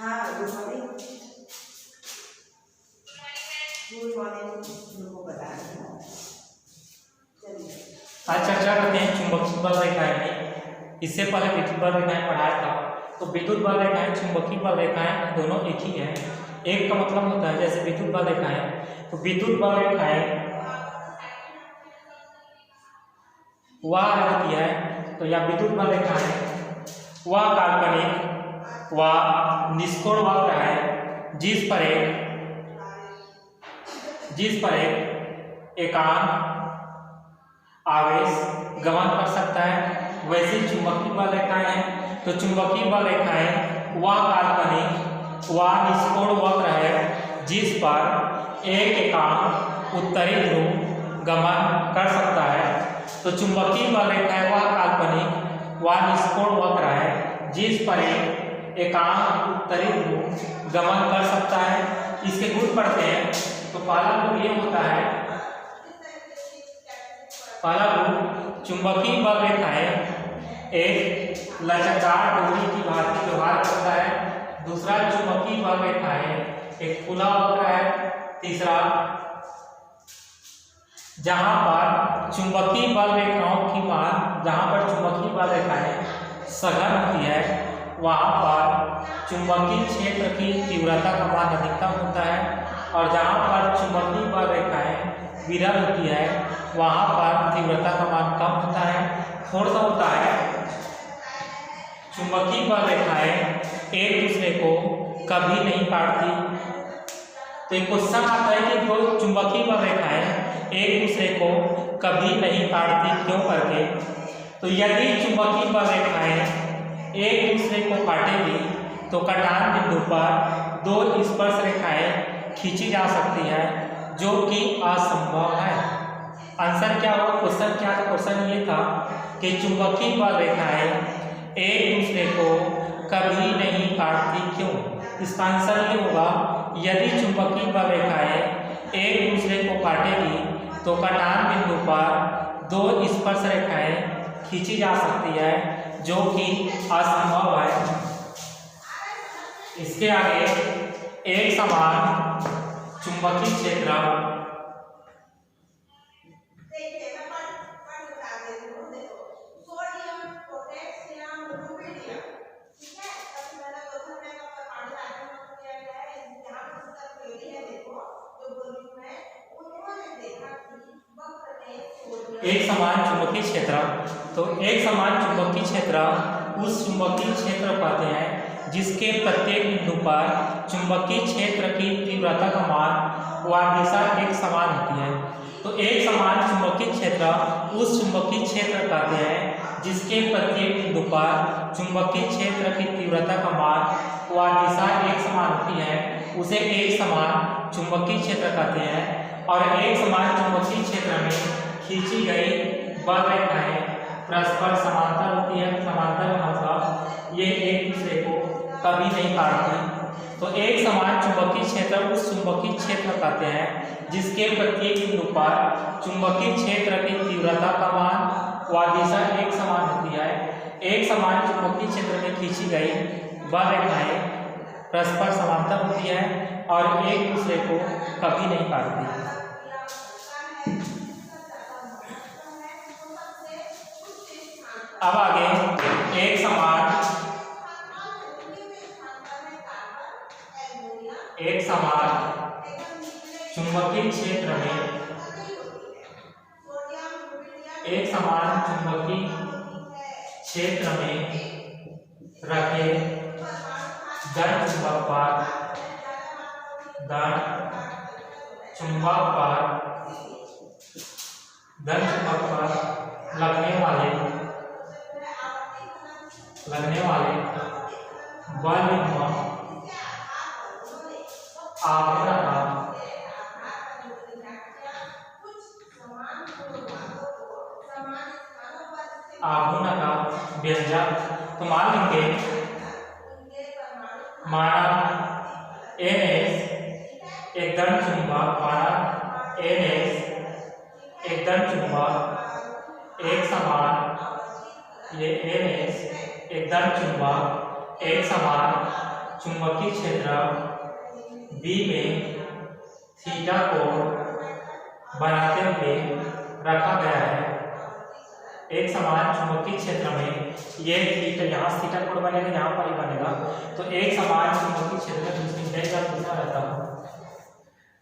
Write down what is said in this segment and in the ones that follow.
हाँ good morning. Good morning तुमको बता रही हूँ। चलिए आज चर्चा करते हैं चुंबकीय बल रेखाएं में। इससे पहले विद्युत बल रेखाएं पढ़ाया था। तो विद्युत बल रेखाएं चुंबकीय बल रेखाएं दोनों एक ही है। एक का मतलब होता है जैसे विद्युत बल रेखाएं, तो विद्युत बल रेखाएं वह होती है, तो या विद्युत बल रेखाएं वह काल्पनिक व निष्कोण वक्र है जिस पर एक एकांक आवेश गमन कर सकता है। वैसे चुंबकीय बल रेखाएं हैं, तो चुंबकीय बल रेखाएं वह काल्पनिक व निष्कोण वक्र है जिस पर एक एकांक उत्तरी ध्रुव गमन कर सकता है। तो चुंबकीय बल रेखाएं वह काल्पनिक व निष्कोण वक्र है जिस पर एक एकांक उत्तरी ध्रुव गमन कर सकता है। इसके गुण पढ़ते हैं। तो पहला गुण ये होता है, पहला गुण चुंबकीय बल रेखाएं एक लचकदार डोरी की भांति व्यवहार करता है। दूसरा, चुंबकीय बल रेखाएं एक खुला वक्र है। तीसरा, जहां पर चुंबकीय बल रेखाओं की मान, जहां पर चुंबकीय बल रेखाएं सघन होती है वहां पर चुंबकीय क्षेत्र की तीव्रता का मान अधिकतम होता है, और जहां पर चुंबकीय बल रेखाएं विरल होती है वहां पर तीव्रता का मान कम होता है। फोर्स होता है, चुंबकीय बल रेखाएं एक दूसरे को कभी नहीं काटती। तो एक क्वेश्चन आता है कि दो चुंबकीय बल रेखाएं एक दूसरे को कभी नहीं काटती, क्यों करके? तो यदि चुंबकीय बल रेखाएं एक दूसरे को काटेगी तो कटान बिंदु पर दो स्पर्श रेखाएं खींची जा सकती है, जो कि असंभव है। आंसर क्या होगा? क्वेश्चन क्या था? क्वेश्चन ये था कि चुंबकीय बल रेखाएं एक दूसरे को कभी नहीं काटती, क्यों? इसका आंसर ये होगा, यदि चुंबकीय बल रेखाएं एक दूसरे को काटेगी तो कटान बिंदु पर दो स्पर्श रेखाएं खींची जा सकती है, जो कि असंभव है। इसके आगे एक समान चुंबकीय क्षेत्र एक समान चुंबकीय क्षेत्र, तो एक समान चुंबकीय क्षेत्र उस चुंबकीय क्षेत्र कहते हैं जिसके प्रत्येक बिंदु पर चुंबकीय क्षेत्र की तीव्रता का मान व दिशा एक समान होती है। तो एक समान चुंबकीय क्षेत्र उस चुंबकीय क्षेत्र कहते हैं जिसके प्रत्येक बिंदु पर चुंबकीय क्षेत्र की तीव्रता का मान व दिशा एक समान होती है, उसे एक समान चुंबकीय क्षेत्र कहते हैं। और एक समान चुंबकीय क्षेत्र में खींची गई बल रेखाएं परस्पर समांतर होती है। समांतर मतलब ये एक दूसरे को कभी नहीं काटती। तो एक समान चुंबकीय क्षेत्र उस चुंबकीय क्षेत्र कहते हैं जिसके प्रत्येक बिंदु पर चुंबकीय क्षेत्र की तीव्रता का मान व दिशा एक समान होती है। एक समान चुंबकीय क्षेत्र में खींची गई बल रेखाएं परस्पर समांतर होती है और एक दूसरे को कभी नहीं काटती। अब आगे एक समान चुंबकीय क्षेत्र में रखे धन चुंबक पर लगने वाले बल आघूर्ण का व्यंजक। तो मान लेंगे, माना NS एक धन चुंबक एक समान, ये NS एक धन चुंबक एक समान चुंबकीय क्षेत्र B में थीटा कोण बनाते हुए रखा गया है। एक समान चुंबकीय क्षेत्र में ये थीटा, यहाँ थीटा कोण बनेगा, यहाँ पर ही बनेगा। तो एक समान चुंबकीय क्षेत्र में जिसमें डेल्टा दूसरा रहता है,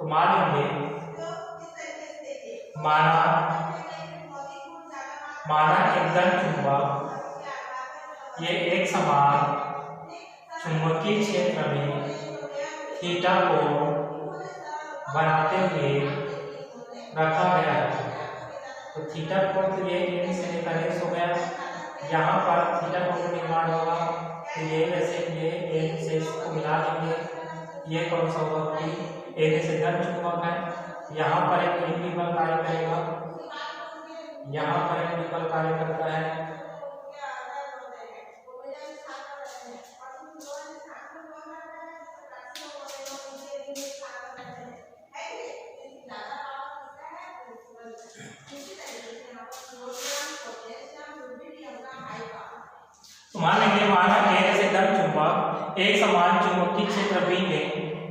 तो मान लेंगे माना एक दंड चुंबक ये एक समान चुंबकीय क्षेत्र में थीटा कोण बनाते हुए रखा गया है। तो थीटा कोण तो ये एन से लेकर एस हो गया, यहाँ पर थीटा कोण का निर्माण होगा, तो ये वैसे ये एन से इसको मिला देंगे, ये कौन सा होगा कि एन से दंड चुंबक है, यहाँ पर एक एन बल कार्य करेगा, यहाँ पर एक बल कार्य करता है, तो मान लेंगे माना एन से दंड चुंबक एक समान चुंबकीय क्षेत्र B में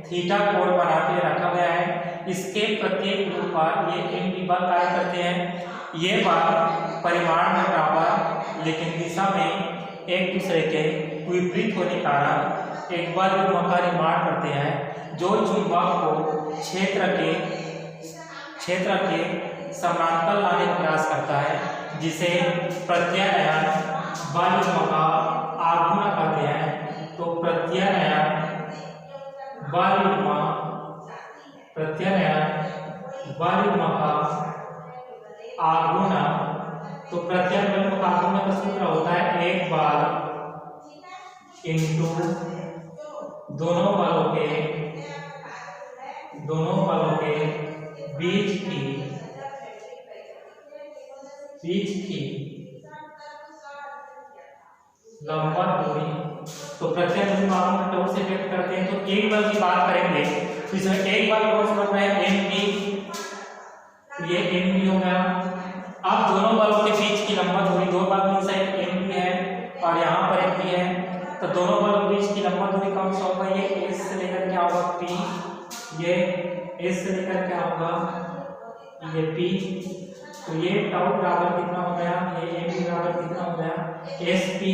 थीटा कोण बनाते हुए रखा गया है। इसके प्रत्येक बिंदु पर ये एन बल कार्य करते हैं। ये बल परिमाण में बराबर लेकिन दिशा में एक दूसरे के विपरीत होने के कारण एक बल युग्म का निर्माण करते हैं, जो चुंबक को क्षेत्र के समानांतर लाने का प्रयास करता है, जिसे प्रत्यानयन बल युग्म का आगमन कहते हैं। तो प्रत्यानयन बल युग्म का आगमन, तो प्रत्यानयन बल का आगमन का सूत्र होता है एक बल इंटू दोनों बलों के बीच की लंबवत दूरी। तो प्रत्यानयन बल को से व्यक्त करते हैं। तो एक बल की बात करेंगे तो इसमें एक बल कौन सा बन रहा है, एम बी, ये एम बी हो गया। अब दोनों बलों के बीच की लंबवत दूरी, दो बल में से एम बी है और यहाँ पर एम बी है, तो दोनों बलों के बीच की लंबवत दूरी कौन सा होगा, ये एस से लेकर क्या होगा पी, ये एस से लेकर क्या होगा ये पी। तो ये टाउ बराबर कितना हो गया, ये एम बी बराबर कितना हो गया एस पी।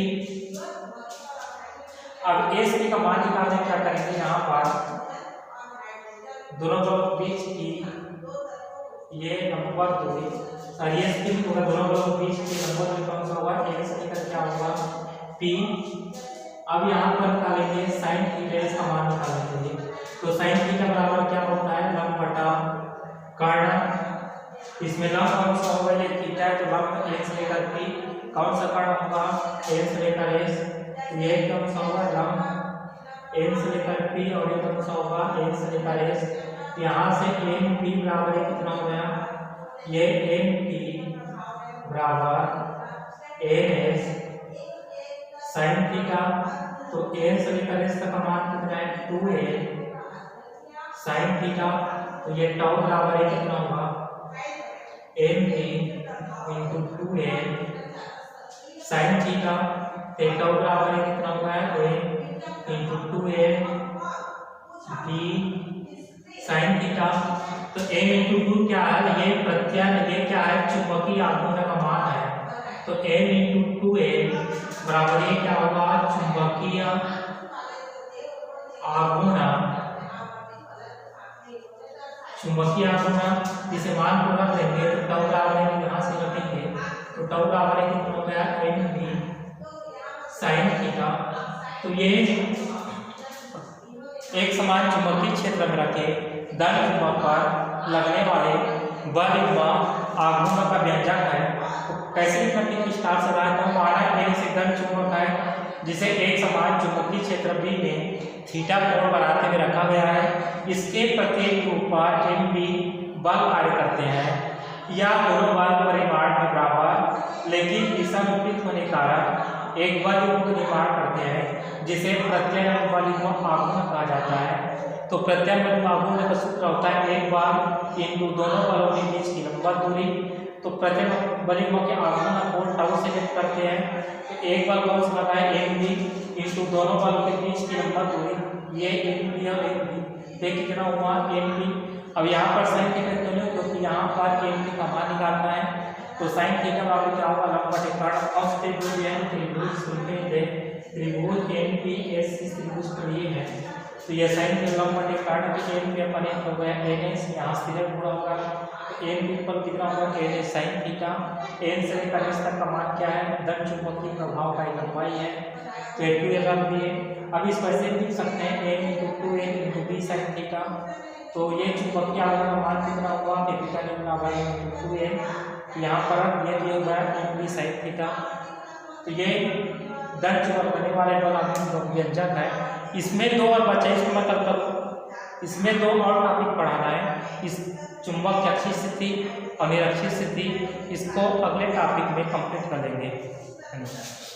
अब एस पी का मान निकालने क्या करेंगे, यहाँ पर दोनों बलों के बीच की ये लंबवत दूरी, एस पी होगा, दोनों बलों के बीच की लंबवत दूरी कौन सा होगा, एस से लेकर क्या होगा पी। अब यहाँ पर निकालेंगे साइन थीटा, इसका मान निकालने के लिए। तो साइन थीटा बराबर क्या होता है, लंब बटा कर्ण। इसमें लंब कौन सा होगा, ये थीटा है, तो लंब एन से लेकर पी, कौन सा कर्ण होगा एन से लेकर एस, ये कौन सा होगा लंब एन से लेकर पी, और ये कौन सा होगा एन से लेकर एस। यहाँ से एन पी बराबर कितना हो गया, ये एन पी बराबर एन एस साइन थीटा। तो एन से लेकर एस तक का मान कितना है 2a साइन थीटा। तो ये टाउ बराबर कितना होगा N P into 2a sine theta. Tau बराबर कितना होगा N into 2a D sine theta. तो एन इंटू 2 क्या है, ये प्रत्यानयन क्या है, चुंबकीय आघूर्ण का मान है। तो एन इंटू 2a बराबर ये क्या होगा, चुंबकीय आघूर्ण, जिसे मान को रख देंगे तो टाउ बराबर यहाँ से रखेंगे, तो टाउ बराबर कितना हो गया एन बी साइन थीटा। तो ये एक समान चुंबकीय क्षेत्र में रखे दंड चुंबक पर लगने वाले बल युग्म आघूर्ण का व्यंजक है। तो कैसे लिखना, स्टार से रहा है, तो माना एन से दंड चुंबक है जिसे एक समान चुंबकीय क्षेत्र बी में थीटा कोण बनाते हुए रखा गया है। इसके प्रत्येक बिंदु पर एम बी बल कार्य करते हैं या दोनों बल परिमाण में बराबर लेकिन दिशा विपरीत होने के कारण एक बल युग्म का निर्माण करते हैं, जिसे प्रत्यानयन बल युग्म आघूर्ण कहा जाता है। तो प्रत्यानयन आघूर्ण का सूत्र होता है एक बल इंटू दोनों बलों के बीच की लंबवत दूरी। तो प्रत्यानयन बल युग्म के आघूर्ण कोण टाउ से व्यक्त करते हैं। तो एक बल कौन सा लगा है एम बी इंटू दोनों बल के बीच की लंबवत दूरी ये एन बी और एन बी, ये कितना हुआ एन बी। अब यहाँ पर साइन थीटा क्यों नहीं, क्योंकि यहाँ पर एन बी का मान निकालना है, तो साइन थीटा वाले क्या होगा लंबवत एक फर्स्ट त्रिभुज एन पी एस इस त्रिभुज पर ये है, तो ये साइन के लंबवत एक कारण की एन पी अपन एक हो गया एन एस, यहाँ स्थिर पूरा होगा, तो एन पी पर कितना होगा N S sine theta, N से लेकर एस तक का मान क्या है, धन चुंबकीय प्रभाव का लंबाई है, तो ए टू एल भी है। अब इस वजह से लिख सकते हैं N into two N into B sine theta, तो ये चुंबकीय आवेश का मान कितना हुआ कैपिटल एन का वाई इंटू टू एन, यहाँ पर ये दिया हुआ है एन बी साइन थीटा, तो ये दंड चुंबक बनने वाले व्यंजक है। इसमें दो और बचा, इसको मैं कल करूँ, इसमें दो और टॉपिक पढ़ाना है, इस चुंबक की अक्षीय स्थिति और निरक्षीय स्थिति, इसको अगले टॉपिक में कंप्लीट कर लेंगे। धन्यवाद।